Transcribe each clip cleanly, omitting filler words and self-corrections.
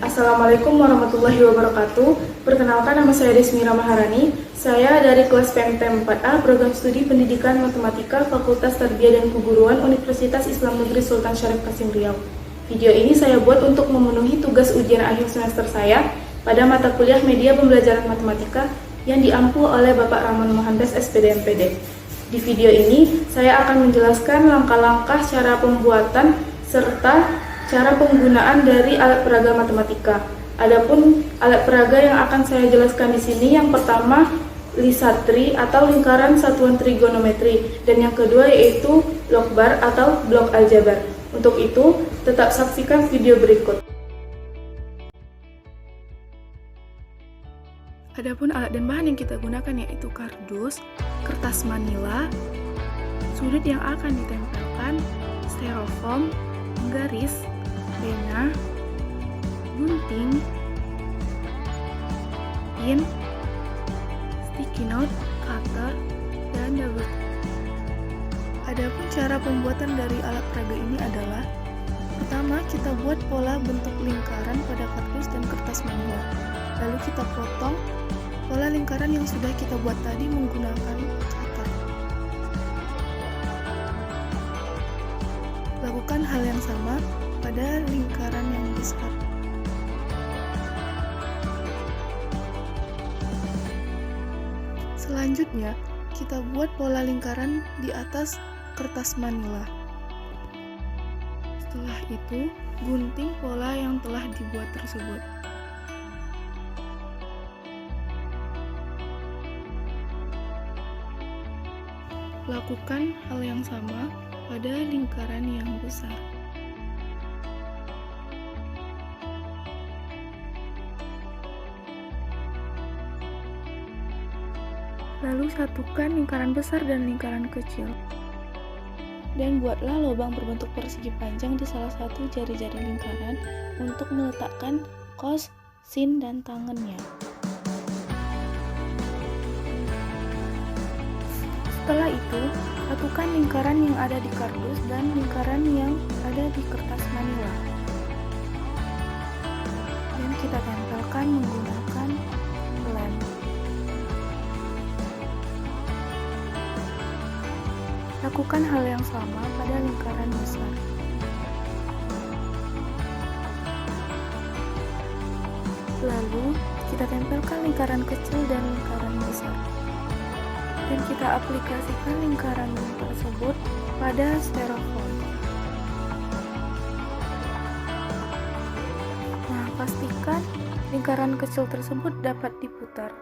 Assalamualaikum warahmatullahi wabarakatuh. Perkenalkan, nama saya Desmira Maharani. Saya dari kelas PMT 4A, Program Studi Pendidikan Matematika Fakultas Tarbiyah dan Keguruan Universitas Islam Negeri Sultan Syarif Kasim Riau. Video ini saya buat untuk memenuhi tugas ujian akhir semester saya pada mata kuliah Media Pembelajaran Matematika yang diampu oleh Bapak Ramon Mohandes SPD MPD. Di video ini, saya akan menjelaskan langkah-langkah cara pembuatan serta cara penggunaan dari alat peraga matematika. Adapun alat peraga yang akan saya jelaskan di sini, yang pertama lisatri atau lingkaran satuan trigonometri, dan yang kedua yaitu logbar atau blok aljabar. Untuk itu, tetap saksikan video berikut. Adapun alat dan bahan yang kita gunakan yaitu kardus, kertas manila, sudut yang akan ditempelkan, styrofoam, garis, pena, gunting, pin, sticky note, cutter, dan double. Adapun cara pembuatan dari alat peraga ini adalah: pertama, kita buat pola bentuk lingkaran pada kardus dan kertas manila. Lalu kita potong pola lingkaran yang sudah kita buat tadi menggunakan cutter. Lakukan hal yang sama pada lingkaran yang besar. Selanjutnya, kita buat pola lingkaran di atas kertas manila. Setelah itu, gunting pola yang telah dibuat tersebut. Lakukan hal yang sama pada lingkaran yang besar. Lalu satukan lingkaran besar dan lingkaran kecil. Dan buatlah lubang berbentuk persegi panjang di salah satu jari-jari lingkaran untuk meletakkan kos, sin, dan tangannya. Setelah itu, satukan lingkaran yang ada di kardus dan lingkaran yang ada di kertas manila. Dan kita tempelkan menggunakan lem. Lakukan hal yang sama pada lingkaran besar. Lalu, kita tempelkan lingkaran kecil dan lingkaran besar. Dan kita aplikasikan lingkaran tersebut pada styrofoam. Nah, pastikan lingkaran kecil tersebut dapat diputar.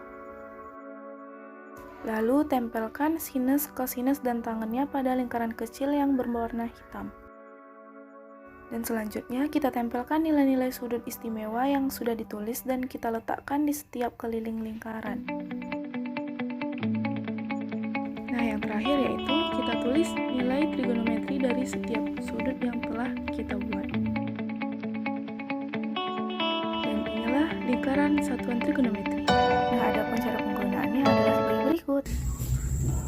Lalu tempelkan sinus, kosinus, dan tangannya pada lingkaran kecil yang berwarna hitam. Dan selanjutnya kita tempelkan nilai-nilai sudut istimewa yang sudah ditulis dan kita letakkan di setiap keliling lingkaran. Nah, yang terakhir yaitu kita tulis nilai trigonometri dari setiap sudut yang telah kita buat. Dan inilah lingkaran satuan trigonometri. Nah, adapun cara penggunaannya adalah sebagai berikut.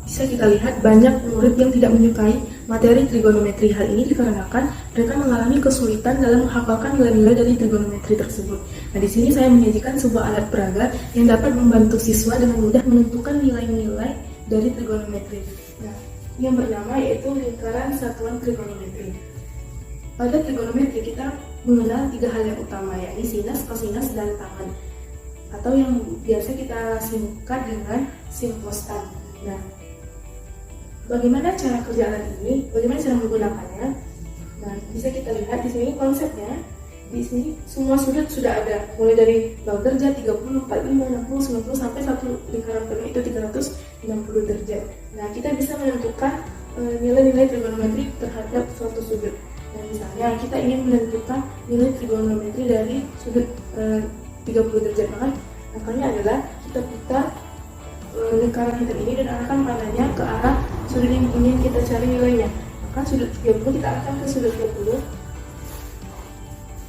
Bisa kita lihat banyak murid yang tidak menyukai materi trigonometri. Hal ini dikarenakan mereka mengalami kesulitan dalam menghafalkan nilai-nilai dari trigonometri tersebut. Nah, di sini saya menyajikan sebuah alat peraga yang dapat membantu siswa dengan mudah menentukan nilai-nilai dari trigonometri. Nah, yang bernama yaitu lingkaran satuan trigonometri. Pada trigonometri kita mengenal tiga hal yang utama, yakni sinus, kosinus, dan tangen, atau yang biasa kita singkat dengan sin kostan. Nah, bagaimana cara kerja alat ini? Bagaimana cara menggunakannya? Nah, bisa kita lihat di sini konsepnya. Di sini semua sudut sudah ada, mulai dari bawah derajat 30, 45, 60, 90 sampai satu lingkaran penuh itu 360 derajat. Nah, kita bisa menentukan nilai-nilai trigonometri terhadap suatu sudut. Nah, misalnya kita ingin menentukan nilai trigonometri dari sudut 30 derajat, makanya adalah kita putar lingkaran hitam ini dan arahkan panahnya ke arah sudut yang ingin kita cari nilainya. Maka sudut 30 kita arahkan ke sudut 30.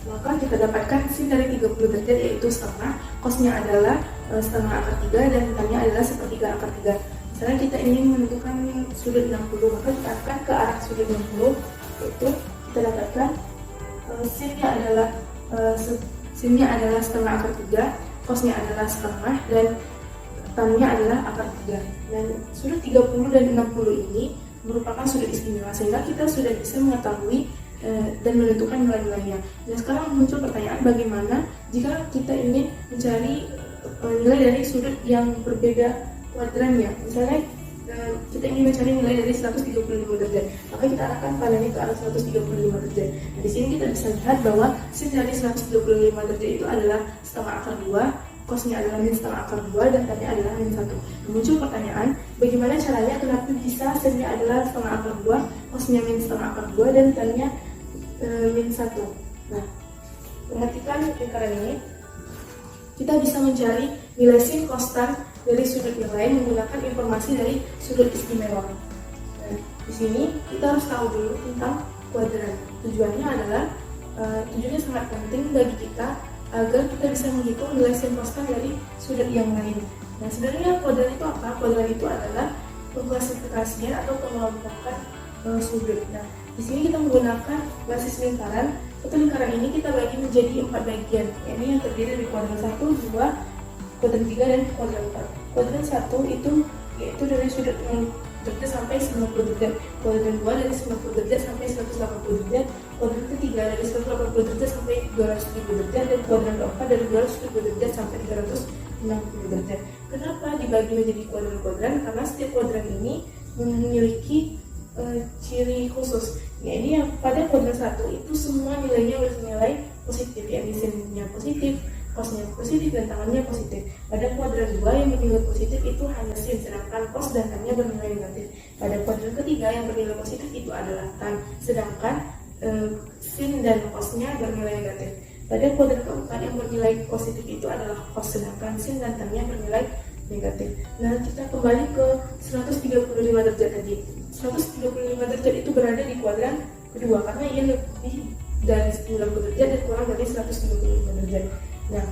Maka kita dapatkan sin dari 30 derajat yaitu setengah, kosnya adalah setengah akar 3 dan hitamnya adalah sepertiga akar 3. Misalnya kita ingin menentukan sudut 60, maka kita akan ke arah sudut 60, yaitu kita dapatkan sinnya adalah Sinnya adalah setengah akar 3, cosnya adalah setengah, dan tannya adalah akar 3. Dan sudut 30 dan 60 ini merupakan sudut istimewa, sehingga kita sudah bisa mengetahui dan menentukan nilai-nilainya. Dan sekarang muncul pertanyaan, bagaimana jika kita ingin mencari nilai dari sudut yang berbeda kuadrannya? Misalnya kita ingin mencari nilai dari 135 derajat, maka kita arahkan panahnya ke arah 135 derajat. Nah, di sini kita bisa lihat bahwa sin dari 135 derajat itu adalah setengah akar 2, cosnya adalah min setengah akar 2, dan tannya adalah min 1. Muncul pertanyaan, bagaimana caranya, kenapa bisa sinnya adalah setengah akar 2, cosnya min setengah akar 2, dan tannya min 1. Nah, perhatikan lingkaran ini. Kita bisa mencari nilai sin konstan dari sudut yang lain menggunakan informasi dari sudut istimewa. Nah, di sini kita harus tahu dulu tentang kuadran. Tujuannya adalah tujuannya sangat penting bagi kita agar kita bisa menghitung nilai sin konstan dari sudut yang lain. Nah, sebenarnya kuadran itu apa? Kuadran itu adalah pengklasifikasian atau pengelompokan sudut. Nah, di sini kita menggunakan basis lingkaran. Satu lingkaran ini kita bagi menjadi 4 bagian. Ini yang terdiri dari kuadran 1, 2, kuadran 3, dan kuadran 4. Kuadran 1 itu yaitu dari sudut 0 derajat sampai 90 derajat. Kuadran 2 dari 90 derajat sampai 180 derajat. Kuadran ketiga dari 180 derajat sampai 270 derajat, dan kuadran keempat dari 270 derajat sampai 360 derajat. Kenapa dibagi menjadi kuadran-kuadran? Karena setiap kuadran ini memiliki ciri khusus. Ya, ini yang pada kuadran 1 itu semua nilainya bernilai positif, yakni sinnya positif, cosnya positif, dan tangannya positif. Pada kuadran 2 yang bernilai positif itu hanya sin, sedangkan cos dan tannya bernilai negatif. Pada kuadran ketiga yang bernilai positif itu adalah tan, sedangkan sin dan cosnya bernilai negatif. Pada kuadran keempat yang bernilai positif itu adalah cos, sedangkan sin dan tannya bernilai negatif. Nah, kita kembali ke 135 derajat tadi. 135 derajat itu berada di kuadran kedua karena ia lebih dari 90 derajat dan kurang dari 135 derajat. Nah,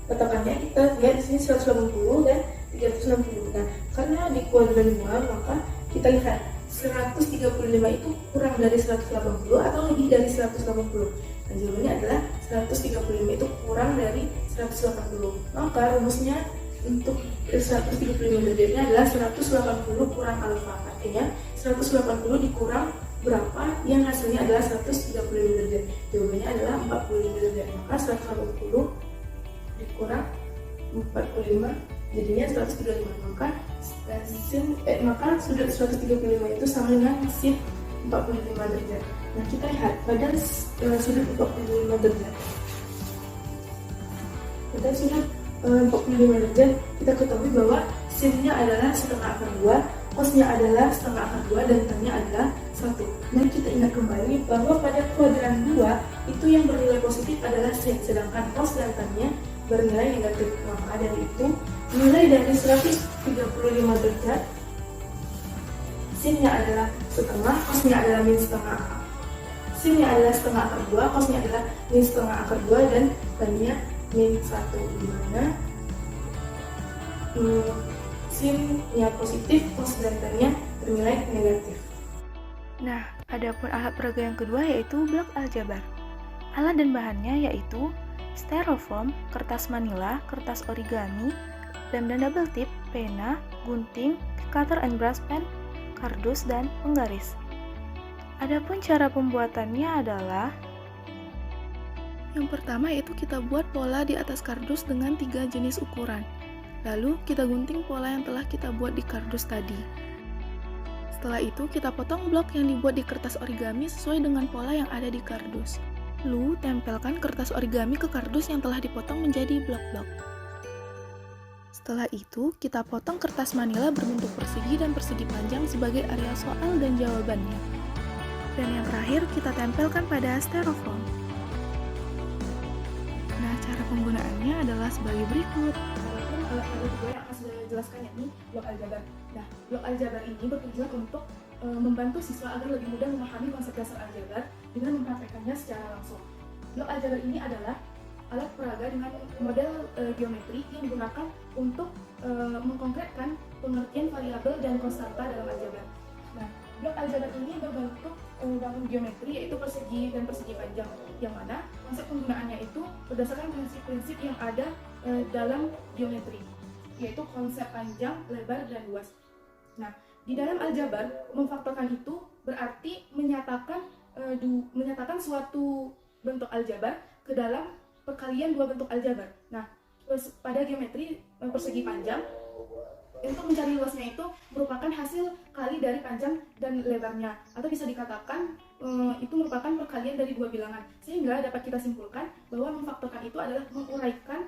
patokannya kita lihat di sini 180 dan 360. Nah, karena di kuadran 2 maka kita lihat 135 itu kurang dari 180 atau lebih dari 180. Nah, jawabannya adalah 135 itu kurang dari 180. Maka rumusnya untuk 135 derajatnya adalah 180 kurang alfa. Artinya 180 dikurang berapa yang hasilnya adalah 135 derajat. Jawabannya adalah 45 derajat. Maka 180 dikurang 45 jadinya 135. Maka sudut 135 itu sama dengan sin 45 derajat. Nah, kita lihat pada sudut 45 derajat. Pada sudut 45 derajat kita ketahui bahwa sinnya adalah setengah akar 2, cosnya adalah setengah akar 2, dan tannya adalah 1. Dan kita ingat kembali bahwa pada kuadran 2 itu yang bernilai positif adalah sin, sedangkan cos dan tannya bernilai negatif. Maka dari itu nilai dari 135 derajat, sinnya adalah setengah, cosnya adalah min setengah, sinnya adalah setengah akar 2, cosnya adalah min setengah akar 2, dan tannya min 1, dimana sinnya positif, cos dan tannya bernilai negatif. Nah, adapun alat peraga yang kedua yaitu blok aljabar. Alat dan bahannya yaitu styrofoam, kertas manila, kertas origami, lem dan double tip, pena, gunting, cutter and brush pen, kardus, dan penggaris. Adapun cara pembuatannya adalah yang pertama yaitu kita buat pola di atas kardus dengan 3 jenis ukuran. Lalu kita gunting pola yang telah kita buat di kardus tadi. Setelah itu kita potong blok yang dibuat di kertas origami sesuai dengan pola yang ada di kardus. Lalu tempelkan kertas origami ke kardus yang telah dipotong menjadi blok-blok. Setelah itu kita potong kertas manila berbentuk persegi dan persegi panjang sebagai area soal dan jawabannya. Dan yang terakhir kita tempelkan pada styrofoam. Nah, cara penggunaannya adalah sebagai berikut. Alat-alat gue yang akan saya jelaskan yakni blok aljabar. Nah, blok aljabar ini bertujuan untuk membantu siswa agar lebih mudah memahami konsep dasar aljabar dengan mempraktekannya secara langsung. Blok aljabar ini adalah alat peraga dengan model geometri yang digunakan untuk mengkonkretkan pengertian variabel dan konstanta dalam aljabar. Nah, blok aljabar ini berbentuk dalam geometri, yaitu persegi dan persegi panjang, yang mana konsep penggunaannya itu berdasarkan prinsip-prinsip yang ada dalam geometri, yaitu konsep panjang, lebar, dan luas. Nah, di dalam aljabar, memfaktorkan itu berarti menyatakan suatu bentuk aljabar ke dalam perkalian dua bentuk aljabar. Nah, pada geometri persegi panjang, untuk mencari luasnya itu merupakan hasil kali dari panjang dan lebarnya, atau bisa dikatakan itu merupakan perkalian dari dua bilangan, sehingga dapat kita simpulkan bahwa memfaktorkan itu adalah menguraikan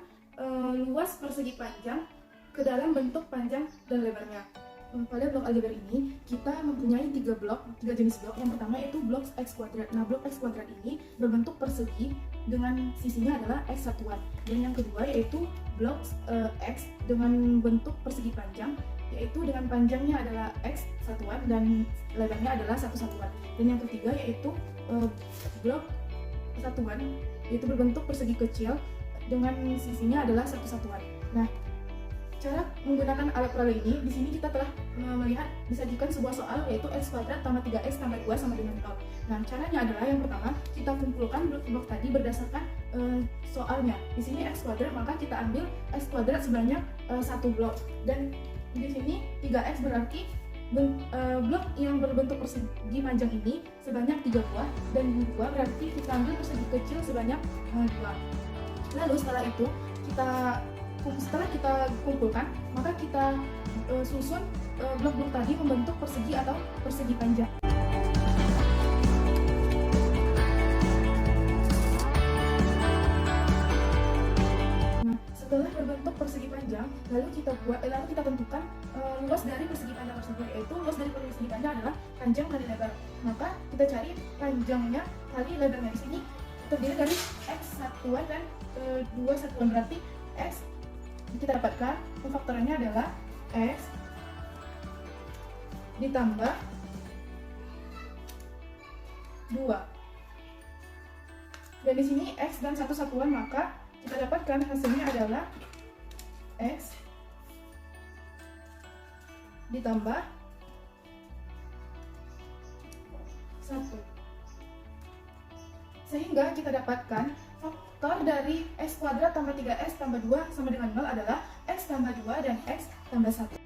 luas persegi panjang ke dalam bentuk panjang dan lebarnya. Pada blok aljabar ini, kita mempunyai tiga jenis blok. Yang pertama yaitu blok X kuadrat. Nah, blok X kuadrat ini berbentuk persegi dengan sisinya adalah X satuan. Dan yang kedua yaitu blok X dengan bentuk persegi panjang, yaitu dengan panjangnya adalah X satuan dan lebarnya adalah 1 satuan. Dan yang ketiga yaitu blok satuan, yaitu berbentuk persegi kecil dengan sisinya adalah 1 satuan. Nah, cara menggunakan alat peraga ini, di sini kita telah melihat disajikan sebuah soal, yaitu X kuadrat tambah 3X tambah 2 sama dengan 0. Nah, caranya adalah yang pertama, kita kumpulkan blok-blok tadi berdasarkan soalnya. Di sini X kuadrat, maka kita ambil X kuadrat sebanyak 1 blok. Dan di sini 3X berarti blok yang berbentuk persegi panjang ini sebanyak 3 buah, dan 2 berarti kita ambil persegi kecil sebanyak 2. Lalu setelah itu, setelah kita kumpulkan, maka kita susun blok-blok tadi membentuk persegi atau persegi panjang. Nah, setelah berbentuk persegi panjang, lalu kita tentukan luas dari persegi panjang tersebut, yaitu luas dari persegi panjang adalah panjang kali lebar. Maka kita cari panjangnya kali lebarnya. Di sini terdiri dari X satuan dan 2 satuan, berarti X kita dapatkan pemfaktorannya adalah X ditambah 2. Dan di sini X dan 1 satuan, maka kita dapatkan hasilnya adalah X ditambah 1. Sehingga kita dapatkan faktor dari X kuadrat tambah 3X tambah 2 sama dengan 0 adalah X tambah 2 dan X tambah 1.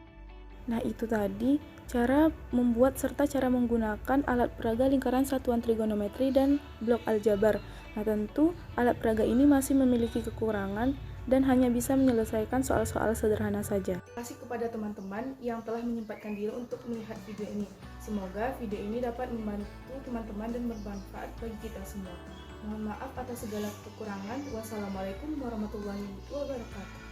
Nah, itu tadi cara membuat serta cara menggunakan alat peraga lingkaran satuan trigonometri dan blok aljabar. Nah, tentu alat peraga ini masih memiliki kekurangan dan hanya bisa menyelesaikan soal-soal sederhana saja. Terima kasih kepada teman-teman yang telah menyempatkan diri untuk melihat video ini. Semoga video ini dapat membantu teman-teman dan bermanfaat bagi kita semua. Mohon maaf atas segala kekurangan. Wassalamualaikum warahmatullahi wabarakatuh.